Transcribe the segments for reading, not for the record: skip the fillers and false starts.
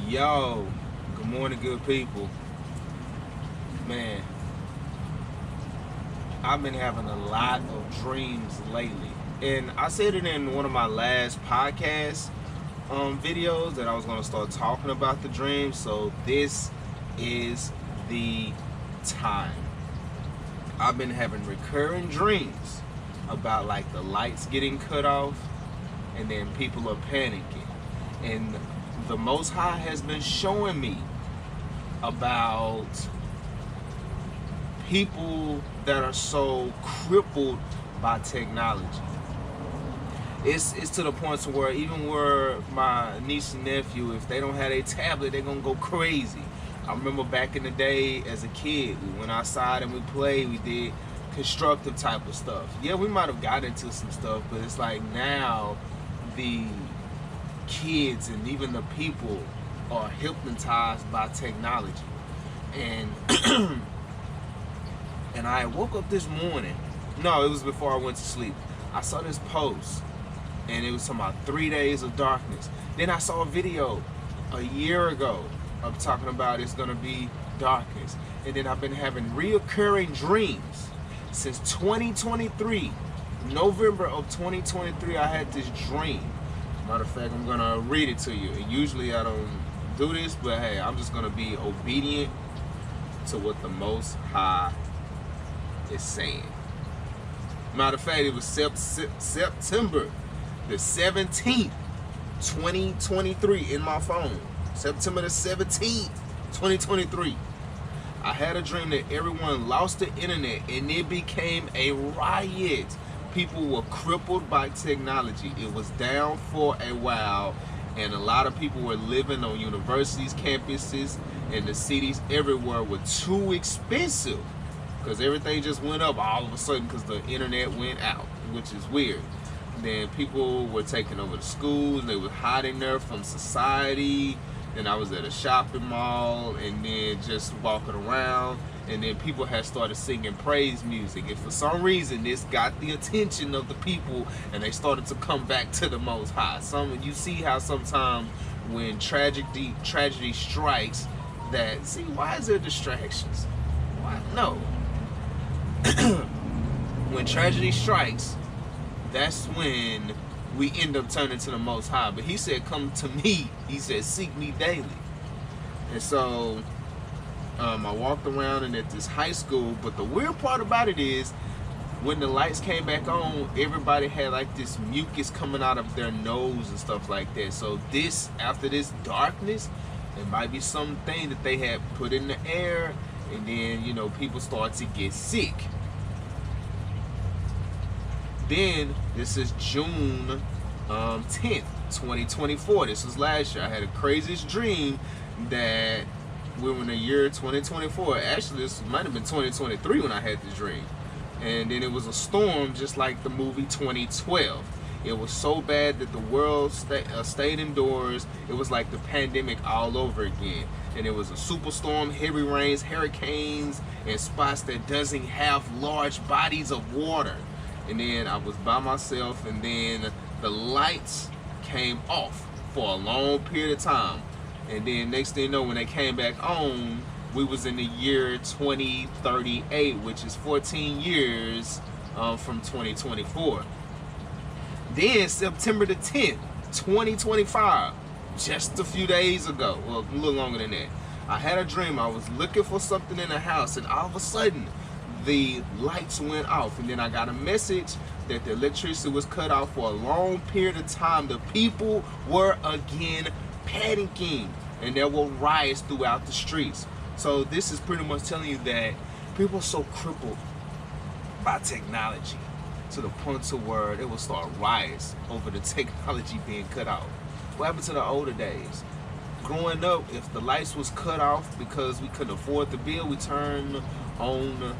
Yo, good morning, good people. Man, I've been having a lot of dreams lately. And I said it in one of my last podcast videos that I was going to start talking about the dreams. So this is the time. I've been having recurring dreams about like the lights getting cut off and then people are panicking. And the Most High has been showing me about people that are so crippled by technology. It's to the point to where even where my niece and nephew, if they don't have a tablet, they're gonna go crazy. I remember back in the day as a kid, we went outside and we played, we did constructive type of stuff. Yeah, we might have got into some stuff, but it's like now the kids and even the people are hypnotized by technology. And and I woke up this morning. No, it was before I went to sleep. I saw this post and it was talking about 3 days of darkness. Then I saw a video a year ago of talking about it's gonna be darkness. And then I've been having reoccurring dreams since 2023. November of 2023, I had this dream. Matter of fact, I'm gonna read it to you. And usually I don't do this, but hey, I'm just gonna be obedient to what the Most High is saying. Matter of fact, it was September the 17th, 2023 in my phone. September the 17th, 2023. I had a dream that everyone lost the internet and it became a riot. People were crippled by technology. It was down for a while, and a lot of people were living on universities, campuses, and the cities everywhere were too expensive because everything just went up all of a sudden because the internet went out, which is weird. Then people were taking over the schools, they were hiding there from society. Then I was at a shopping mall and then just walking around, and then people had started singing praise music, and for some reason this got the attention of the people and they started to come back to the Most High. You see how sometimes when tragedy strikes, that, see, why is there distractions? Why? No. When tragedy strikes, that's when we end up turning to the Most High. But he said, come to me. He said, seek me daily. And so I walked around and at this high school, but the weird part about it is when the lights came back on, everybody had like this mucus coming out of their nose and stuff like that. So after this darkness, it might be something that they had put in the air, and then, you know, people start to get sick. Then this is June 10th, 2024. This was last year. I had a craziest dream that we were in the year 2024. Actually, this might have been 2023 when I had this dream. And then it was a storm just like the movie 2012. It was so bad that the world stayed indoors. It was like the pandemic all over again. And it was a superstorm, heavy rains, hurricanes, and spots that doesn't have large bodies of water. And then I was by myself, and then the lights came off for a long period of time. And then next thing you know, when they came back on, we was in the year 2038, which is 14 years from 2024. Then September the 10th, 2025, just a few days ago, well, a little longer than that, I had a dream. I was looking for something in the house, and all of a sudden, the lights went off. And then I got a message that the electricity was cut off for a long period of time. The people were again panicking, and there were riots throughout the streets. So this is pretty much telling you that people are so crippled by technology to the point to where they will start riots over the technology being cut off. What happened to the older days? Growing up, if the lights was cut off because we couldn't afford the bill, we turned on,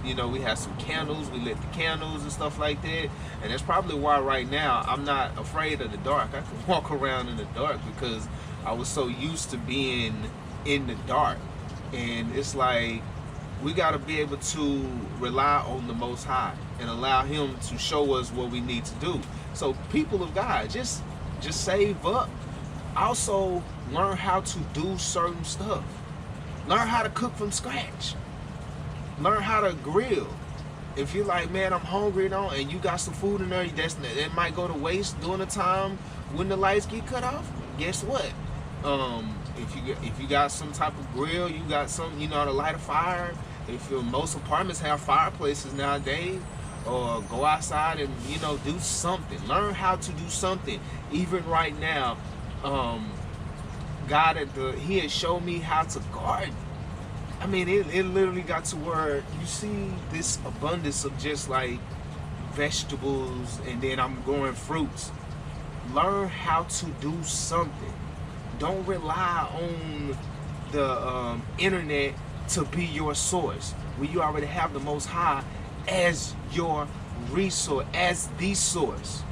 you know, we had some candles, we lit the candles and stuff like that. And that's probably why right now I'm not afraid of the dark. I can walk around in the dark because I was so used to being in the dark. And it's like, we got to be able to rely on the Most High and allow him to show us what we need to do. So people of God, just save up. Also, learn how to do certain stuff. Learn how to cook from scratch. Learn how to grill. If you're like, man, I'm hungry and you got some food in there that might go to waste during the time when the lights get cut off, guess what? If you got some type of grill, you got some, you know how to light a fire. If most apartments have fireplaces nowadays, or go outside and, you know, do something. Learn how to do something. Even right now, God He had showed me how to garden. I mean, it literally got to where you see this abundance of just like vegetables, and then I'm growing fruits. Learn how to do something. Don't rely on the internet to be your source when you already have the Most High as your resource, as the source.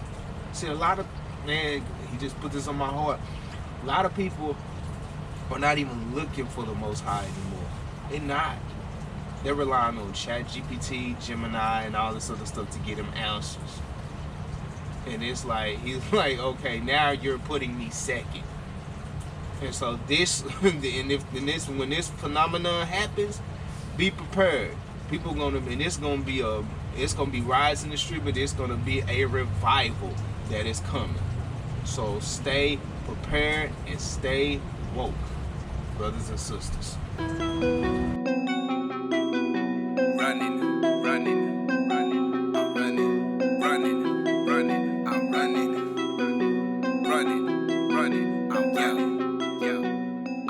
See, a lot of, man, he just put this on my heart. A lot of people are not even looking for the Most High anymore. They're not. They're relying on ChatGPT, Gemini, and all this other stuff to get them answers. And it's like, he's like, okay, now you're putting me second. And so this, when this phenomenon happens, be prepared. People it's gonna be riots in the street, but it's gonna be a revival that is coming. So stay prepared and stay woke, brothers and sisters.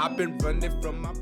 I've been running from my